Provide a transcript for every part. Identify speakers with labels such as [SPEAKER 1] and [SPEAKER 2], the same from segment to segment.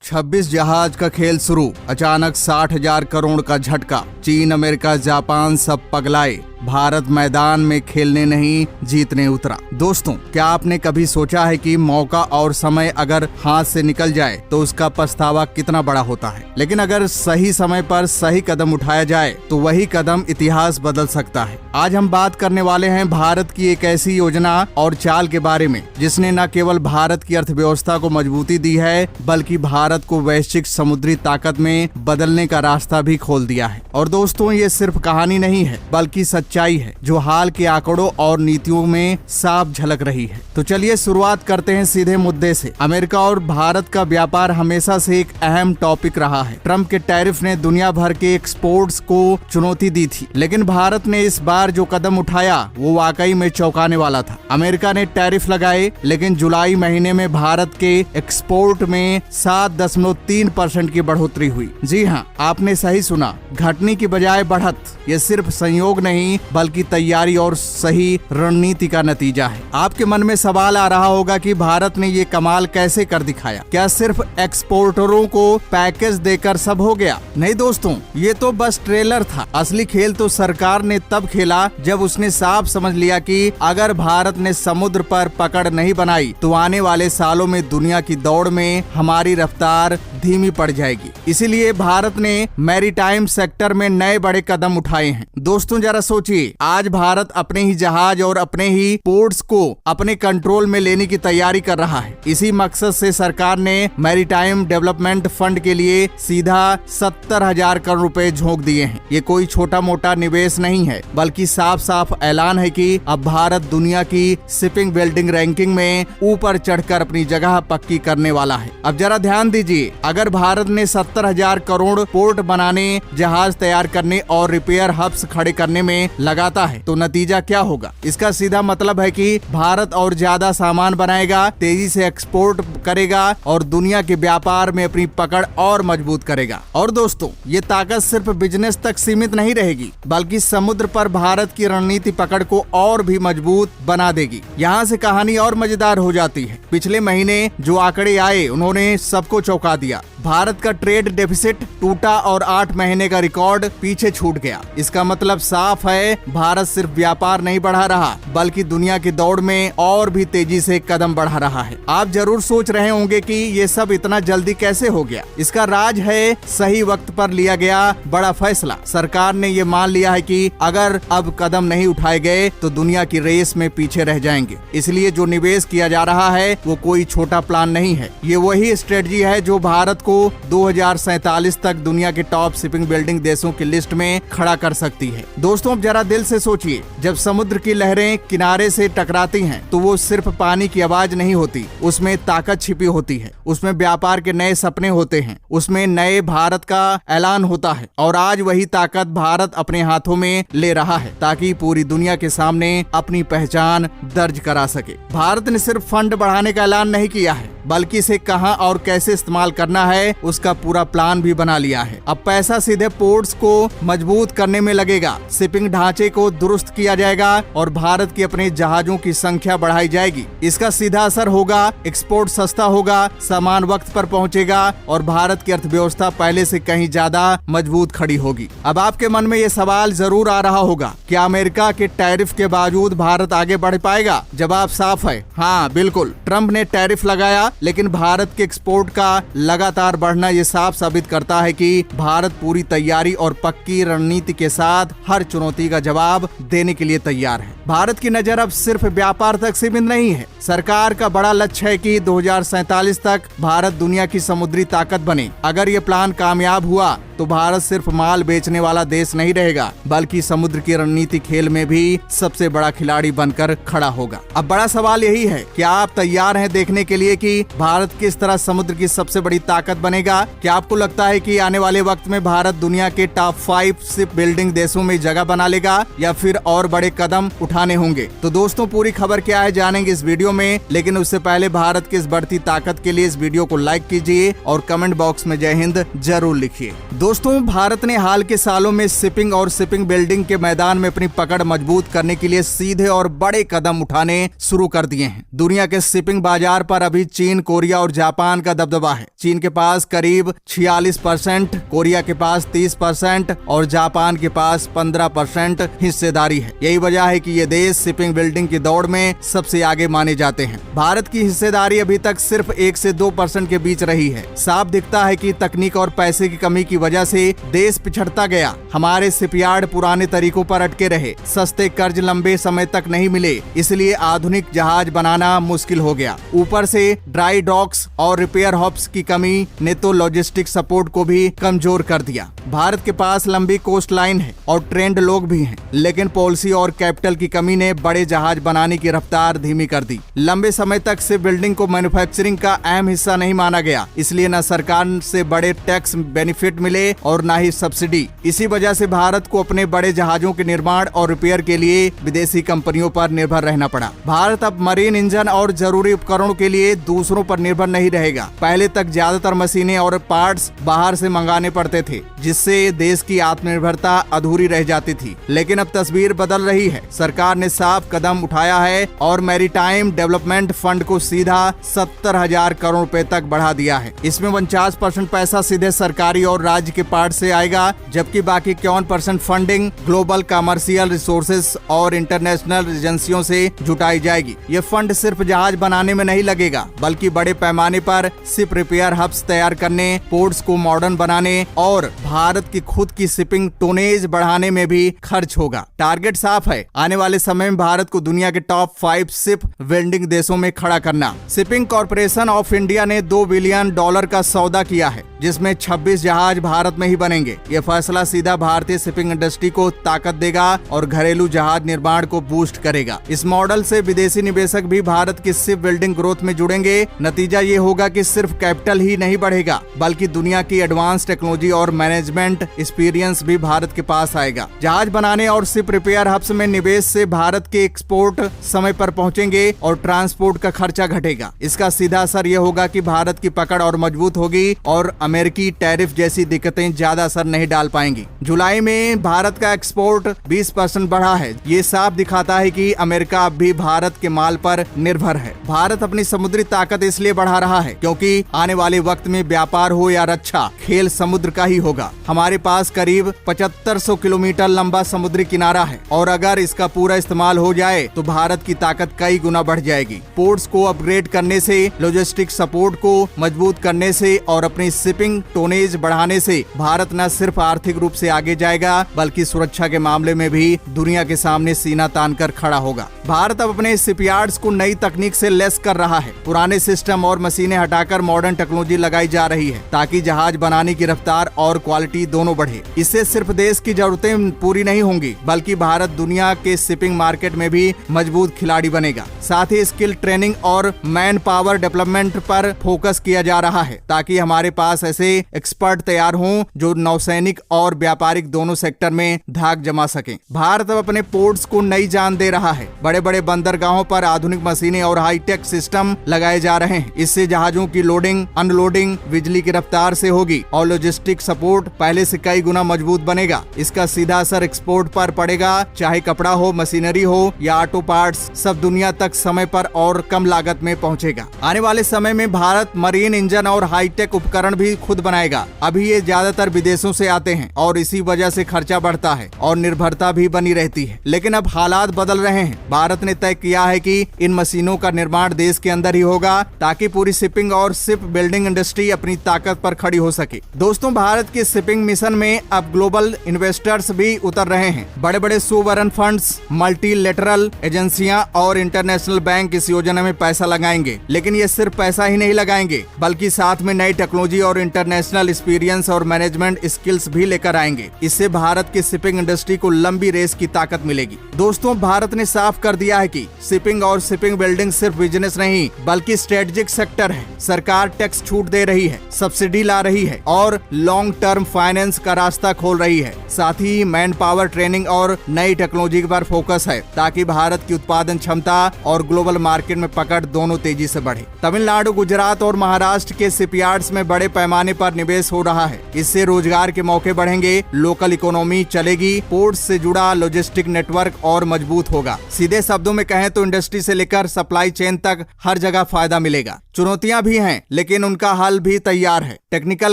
[SPEAKER 1] 26 जहाज का खेल शुरू, अचानक 60,000 करोड़ का झटका। चीन, अमेरिका, जापान सब पगलाए। भारत मैदान में खेलने नहीं जीतने उतरा। दोस्तों, क्या आपने कभी सोचा है कि मौका और समय अगर हाथ से निकल जाए तो उसका पछतावा कितना बड़ा होता है। लेकिन अगर सही समय पर सही कदम उठाया जाए तो वही कदम इतिहास बदल सकता है। आज हम बात करने वाले हैं भारत की एक ऐसी योजना और चाल के बारे में जिसने न केवल भारत की अर्थव्यवस्था को मजबूती दी है बल्कि भारत को वैश्विक समुद्री ताकत में बदलने का रास्ता भी खोल दिया है। और दोस्तों, ये सिर्फ कहानी नहीं है बल्कि सच्चाई है जो हाल के आंकड़ों और नीतियों में साफ झलक रही है। तो चलिए शुरुआत करते हैं सीधे मुद्दे से। अमेरिका और भारत का व्यापार हमेशा से एक अहम टॉपिक रहा है। ट्रंप के टैरिफ ने दुनिया भर के एक्सपोर्ट्स को चुनौती दी थी, लेकिन भारत ने इस बार जो कदम उठाया वो वाकई में चौंकाने वाला था। अमेरिका ने टैरिफ लगाए, लेकिन जुलाई महीने में भारत के एक्सपोर्ट में 7.3% की बढ़ोतरी हुई। जी हाँ, आपने सही सुना, घटने की बजाय बढ़त। ये सिर्फ संयोग नहीं बल्कि तैयारी और सही रणनीति का नतीजा है। आपके मन में सवाल आ रहा होगा कि भारत ने ये कमाल कैसे कर दिखाया। क्या सिर्फ एक्सपोर्टरों को पैकेज देकर सब हो गया? नहीं दोस्तों, ये तो बस ट्रेलर था। असली खेल तो सरकार ने तब खेला जब उसने साफ समझ लिया कि अगर भारत ने समुद्र पर पकड़ नहीं बनाई तो आने वाले सालों में दुनिया की दौड़ में हमारी रफ्तार धीमी पड़ जाएगी। इसीलिए भारत ने मैरीटाइम सेक्टर में नए बड़े कदम उठाए हैं। दोस्तों, जरा सोचिए, आज भारत अपने ही जहाज और अपने ही पोर्ट्स को अपने कंट्रोल में लेने की तैयारी कर रहा है। इसी मकसद से सरकार ने मैरीटाइम डेवलपमेंट फंड के लिए सीधा 70,000 करोड़ रुपए झोंक दिए हैं। ये कोई छोटा मोटा निवेश नहीं है बल्कि साफ साफ ऐलान है कि अब भारत दुनिया की शिपिंग बिल्डिंग रैंकिंग में ऊपर चढ़कर अपनी जगह पक्की करने वाला है। अब जरा ध्यान दीजिए, अगर भारत ने 70,000 करोड़ पोर्ट बनाने, जहाज तैयार करने और रिपेयर हब्स खड़े करने में लगाता है तो नतीजा क्या होगा? इसका सीधा मतलब है कि भारत और ज्यादा सामान बनाएगा, तेजी से एक्सपोर्ट करेगा और दुनिया के व्यापार में अपनी पकड़ और मजबूत करेगा। और दोस्तों, ये ताकत सिर्फ बिजनेस तक सीमित नहीं रहेगी बल्कि समुद्र पर भारत की रणनीति पकड़ को और भी मजबूत बना देगी। यहाँ से कहानी और मजेदार हो जाती है। पिछले महीने जो आंकड़े आए उन्होंने सबको चौंका दिया। भारत का ट्रेड डेफिसिट टूटा और 8 महीने का रिकॉर्ड पीछे छूट गया। इसका मतलब साफ है, भारत सिर्फ व्यापार नहीं बढ़ा रहा बल्कि दुनिया की दौड़ में और भी तेजी से कदम बढ़ा रहा है। आप जरूर सोच रहे होंगे कि ये सब इतना जल्दी कैसे हो गया। इसका राज है सही वक्त पर लिया गया बड़ा फैसला। सरकार ने ये मान लिया है कि अगर अब कदम नहीं उठाए गए तो दुनिया की रेस में पीछे रह जाएंगे। इसलिए जो निवेश किया जा रहा है वो कोई छोटा प्लान नहीं है। ये वही स्ट्रेटजी है जो भारत को 2047 तक दुनिया के टॉप शिपिंग बिल्डिंग देशों की लिस्ट में खड़ा कर सकती है। दोस्तों, अब जरा दिल से सोचिए, जब समुद्र की लहरें किनारे से टकराती हैं तो वो सिर्फ पानी की आवाज नहीं होती, उसमें ताकत छिपी होती है, उसमें व्यापार के नए सपने होते हैं, उसमें नए भारत का ऐलान होता है। और आज वही ताकत भारत अपने हाथों में ले रहा है ताकि पूरी दुनिया के सामने अपनी पहचान दर्ज करा सके। भारत ने सिर्फ फंड बढ़ाने का ऐलान नहीं किया है बल्कि इसे कहां और कैसे इस्तेमाल करना है उसका पूरा प्लान भी बना लिया है। अब पैसा सीधे पोर्ट्स को मजबूत करने में लगेगा, शिपिंग ढांचे को दुरुस्त किया जाएगा और भारत के अपने जहाजों की संख्या बढ़ाई जाएगी। इसका सीधा असर होगा, एक्सपोर्ट सस्ता होगा, सामान वक्त पर पहुंचेगा और भारत की अर्थव्यवस्था पहले से कहीं ज्यादा मजबूत खड़ी होगी। अब आपके मन में ये सवाल जरूर आ रहा होगा, क्या अमेरिका के टैरिफ के बावजूद भारत आगे बढ़ पाएगा? जवाब साफ है, हाँ बिल्कुल। ट्रंप ने टैरिफ लगाया, लेकिन भारत के एक्सपोर्ट का लगातार बढ़ना ये साफ साबित करता है कि भारत पूरी तैयारी और पक्की रणनीति के साथ हर चुनौती का जवाब देने के लिए तैयार है। भारत की नजर अब सिर्फ व्यापार तक सीमित नहीं है। सरकार का बड़ा लक्ष्य है कि 2047 तक भारत दुनिया की समुद्री ताकत बने। अगर ये प्लान कामयाब हुआ तो भारत सिर्फ माल बेचने वाला देश नहीं रहेगा बल्कि समुद्र की रणनीति खेल में भी सबसे बड़ा खिलाड़ी बनकर खड़ा होगा। अब बड़ा सवाल यही है, क्या आप तैयार हैं देखने के लिए कि भारत किस तरह समुद्र की सबसे बड़ी ताकत बनेगा? क्या आपको लगता है कि आने वाले वक्त में भारत दुनिया के टॉप 5 शिप बिल्डिंग देशों में जगह बना लेगा या फिर और बड़े कदम उठाने होंगे? तो दोस्तों, पूरी खबर क्या है जानेंगे इस वीडियो वीडियो में, लेकिन उससे पहले भारत की इस बढ़ती ताकत के लिए इस वीडियो को लाइक कीजिए और कमेंट बॉक्स में जय हिंद जरूर लिखिए। दोस्तों, भारत ने हाल के सालों में शिपिंग और शिपिंग बिल्डिंग के मैदान में अपनी पकड़ मजबूत करने के लिए सीधे और बड़े कदम उठाने शुरू कर दिए हैं। दुनिया के शिपिंग बाजार पर अभी चीन, कोरिया और जापान का दबदबा है। चीन के पास करीब 46%, कोरिया के पास 30% और जापान के पास 15% हिस्सेदारी है। यही वजह है कि ये देश शिपिंग बिल्डिंग की दौड़ में सबसे आगे माने जाते हैं। भारत की हिस्सेदारी अभी तक सिर्फ 1 से 2% के बीच रही है। साफ दिखता है कि तकनीक और पैसे की कमी की वजह से देश पिछड़ता गया। हमारे शिपयार्ड पुराने तरीकों पर अटके रहे, सस्ते कर्ज लंबे समय तक नहीं मिले, इसलिए आधुनिक जहाज बनाना मुश्किल हो गया। ऊपर से ड्राई डॉक्स और रिपेयर हब्स की कमी ने तो लॉजिस्टिक सपोर्ट को भी कमजोर कर दिया। भारत के पास लंबी कोस्ट लाइन है और ट्रेंड लोग भी हैं, लेकिन पॉलिसी और कैपिटल की कमी ने बड़े जहाज बनाने की रफ्तार धीमी कर दी। लंबे समय तक शिप बिल्डिंग को मैन्युफैक्चरिंग का अहम हिस्सा नहीं माना गया, इसलिए न सरकार से बड़े टैक्स बेनिफिट मिले और न ही सब्सिडी। इसी वजह से भारत को अपने बड़े जहाजों के निर्माण और रिपेयर के लिए विदेशी कंपनियों पर निर्भर रहना पड़ा। भारत अब मरीन इंजन और जरूरी उपकरणों के लिए दूसरों पर निर्भर नहीं रहेगा। पहले तक ज्यादातर मशीनें और पार्ट्स बाहर से मंगाने पड़ते थे, जिससे देश की आत्मनिर्भरता अधूरी रह जाती थी। लेकिन अब तस्वीर बदल रही है। सरकार ने साफ कदम उठाया है और मैरीटाइम डेवलपमेंट फंड को सीधा 70,000 करोड़ रुपए तक बढ़ा दिया है। इसमें 49% पैसा सीधे सरकारी और राज्य के पार्ट से आएगा, जबकि बाकी 51% फंडिंग ग्लोबल कमर्शियल रिसोर्सेज और इंटरनेशनल एजेंसियों से जुटाई जाएगी। ये फंड सिर्फ जहाज बनाने में नहीं लगेगा, बल्कि बड़े पैमाने पर शिप रिपेयर हब्स तैयार करने, पोर्ट्स को मॉडर्न बनाने और भारत की खुद की शिपिंग टोनेज बढ़ाने में भी खर्च होगा। टारगेट साफ है, आने वाले समय में भारत को दुनिया के टॉप 5 शिप बिल्डिंग देशों में खड़ा करना। शिपिंग कॉर्पोरेशन ऑफ इंडिया ने $2 बिलियन का सौदा किया है, जिसमें 26 जहाज भारत में ही बनेंगे। ये फैसला सीधा भारतीय शिपिंग इंडस्ट्री को ताकत देगा और घरेलू जहाज निर्माण को बूस्ट करेगा। इस मॉडल से विदेशी निवेशक भी भारत की शिप बिल्डिंग ग्रोथ में जुड़ेंगे। नतीजा ये होगा कि सिर्फ कैपिटल ही नहीं बढ़ेगा, बल्कि दुनिया की एडवांस टेक्नोलॉजी और मैनेजमेंट एक्सपीरियंस भी भारत के पास आएगा। जहाज बनाने और शिप रिपेयर हब्स में निवेश से भारत के एक्सपोर्ट समय पर पहुंचेंगे और ट्रांसपोर्ट का खर्चा घटेगा। इसका सीधा असर यह होगा कि भारत की पकड़ और मजबूत होगी और अमेरिकी टैरिफ जैसी दिक्कतें ज्यादा असर नहीं डाल पाएंगी। जुलाई में भारत का एक्सपोर्ट 20% बढ़ा है। ये साफ दिखाता है कि अमेरिका अब भी भारत के माल पर निर्भर है। भारत अपनी समुद्री ताकत इसलिए बढ़ा रहा है क्योंकि आने वाले वक्त में व्यापार हो या रक्षा, खेल समुद्र का ही होगा। हमारे पास करीब 7500 किलोमीटर लंबा समुद्री किनारा है और अगर इसका पूरा इस्तेमाल हो जाए तो भारत की ताकत कई गुना बढ़ जाएगी। पोर्ट्स को अपग्रेड करने से, लॉजिस्टिक सपोर्ट को मजबूत करने से और अपनी शिपिंग टोनेज बढ़ाने से भारत न सिर्फ आर्थिक रूप से आगे जाएगा, बल्कि सुरक्षा के मामले में भी दुनिया के सामने सीना तानकर खड़ा होगा। भारत अब अपने शिपयार्ड्स को नई तकनीक से लेस कर रहा है। पुराने सिस्टम और मशीनें हटाकर मॉडर्न टेक्नोलॉजी लगाई जा रही है, ताकि जहाज बनाने की रफ्तार और क्वालिटी दोनों बढ़े। इससे सिर्फ देश की जरूरतें पूरी नहीं होंगी, बल्कि भारत दुनिया के शिपिंग मार्केट में भी मजबूत खिलाड़ी बनेगा। साथ ही स्किल ट्रेनिंग और मैन पावर डेवलपमेंट पर फोकस किया जा रहा है, ताकि हमारे पास ऐसे एक्सपर्ट तैयार हों जो नौसैनिक और व्यापारिक दोनों सेक्टर में धाक जमा सकें। भारत अब अपने पोर्ट्स को नई जान दे रहा है। बड़े बड़े बंदरगाहों पर आधुनिक मशीनें और हाईटेक सिस्टम लगाए जा रहे हैं। इससे जहाजों की लोडिंग अनलोडिंग बिजली की रफ्तार से होगी और लॉजिस्टिक सपोर्ट पहले से कई गुना मजबूत बनेगा। इसका सीधा असर एक्सपोर्ट पर पड़ेगा, चाहे कपड़ा हो, मशीनरी हो या ऑटो पार्ट्स, सब दुनिया तक समय पर और कम लागत में पहुंचेगा। आने वाले समय में भारत मरीन इंजन और हाईटेक उपकरण भी खुद बनाएगा। अभी ये ज्यादातर विदेशों से आते हैं और इसी वजह से खर्चा बढ़ता है और निर्भरता भी बनी रहती है। लेकिन अब हालात बदल रहे हैं। भारत ने तय किया है कि इन मशीनों का निर्माण देश के अंदर ही होगा, ताकि पूरी शिपिंग और शिप बिल्डिंग इंडस्ट्री अपनी ताकत पर खड़ी हो सके। दोस्तों, भारत के शिपिंग मिशन में अब ग्लोबल इन्वेस्टर्स भी उतर रहे हैं। बड़े बड़े सोवरन फंड्स, मल्टीलेटरल एजेंसियां और इंटरनेशनल बैंक इस योजना में पैसा लगाएंगे। लेकिन ये सिर्फ पैसा ही नहीं लगाएंगे, बल्कि साथ में नई टेक्नोलॉजी और इंटरनेशनल एक्सपीरियंस और मैनेजमेंट स्किल्स भी लेकर आएंगे। इससे भारत की शिपिंग इंडस्ट्री को लंबी रेस की ताकत मिलेगी। दोस्तों, भारत ने साफ कर दिया है कि शिपिंग और शिपिंग बिल्डिंग सिर्फ बिजनेस नहीं बल्कि स्ट्रेटेजिक सेक्टर है। सरकार टैक्स छूट दे रही है, सब्सिडी ला रही है और लॉन्ग टर्म फाइनेंस का रास्ता खोल रही है। साथ ही मैन पावर ट्रेनिंग और नई टेक्नोलॉजी पर फोकस है ताकि भारत की उत्पादन क्षमता और ग्लोबल मार्केट में पकड़ दोनों तेजी से बढ़े। तमिलनाडु, गुजरात और महाराष्ट्र के शिपयार्ड्स में बड़े पैमाने पर निवेश हो रहा है। इससे रोजगार के मौके बढ़ेंगे, लोकल इकोनॉमी चलेगी, पोर्ट से जुड़ा लॉजिस्टिक नेटवर्क और मजबूत होगा। सीधे शब्दों में कहें तो इंडस्ट्री से लेकर सप्लाई चेन तक हर जगह फायदा मिलेगा। चुनौतियां भी हैं, लेकिन उनका हल भी तैयार है। टेक्निकल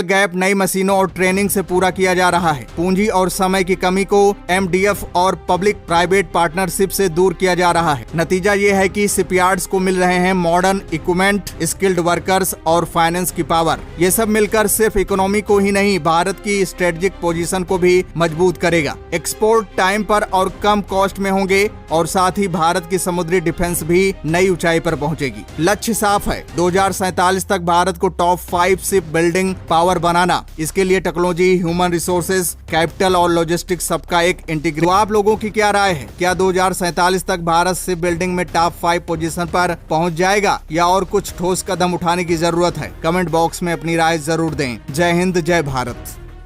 [SPEAKER 1] गैप नई मशीनों और ट्रेनिंग से पूरा किया जा रहा है। पूंजी और समय की कमी को MDF और पब्लिक प्राइवेट पार्टनरशिप से दूर किया जा रहा है। नतीजा ये है कि शिपयार्ड्स को मिल रहे हैं मॉडर्न इक्विपमेंट, स्किल्ड वर्कर्स और फाइनेंस की पावर। ये सब मिलकर सिर्फ इकोनॉमी को ही नहीं, भारत की स्ट्रेटेजिक पोजीशन को भी मजबूत करेगा। एक्सपोर्ट टाइम पर और कम कॉस्ट में होंगे और साथ ही भारत की समुद्री डिफेंस भी नई ऊंचाई पर पहुंचेगी। लक्ष्य साफ है, 2047 तक भारत को टॉप 5 शिप बिल्डिंग पावर बनाना। इसके लिए टेक्नोलॉजी, ह्यूमन रिसोर्सेज, कैपिटल और लॉजिस्टिक्स सबका एक इंटीग्रेशन। तो आप लोगों की क्या राय है? क्या 2047 तक भारत शिप बिल्डिंग में टॉप 5 पोजीशन पर पहुंच जाएगा या और कुछ ठोस कदम उठाने की जरूरत है? कमेंट बॉक्स में अपनी राय जरूर दें। जय हिंद, जय भारत।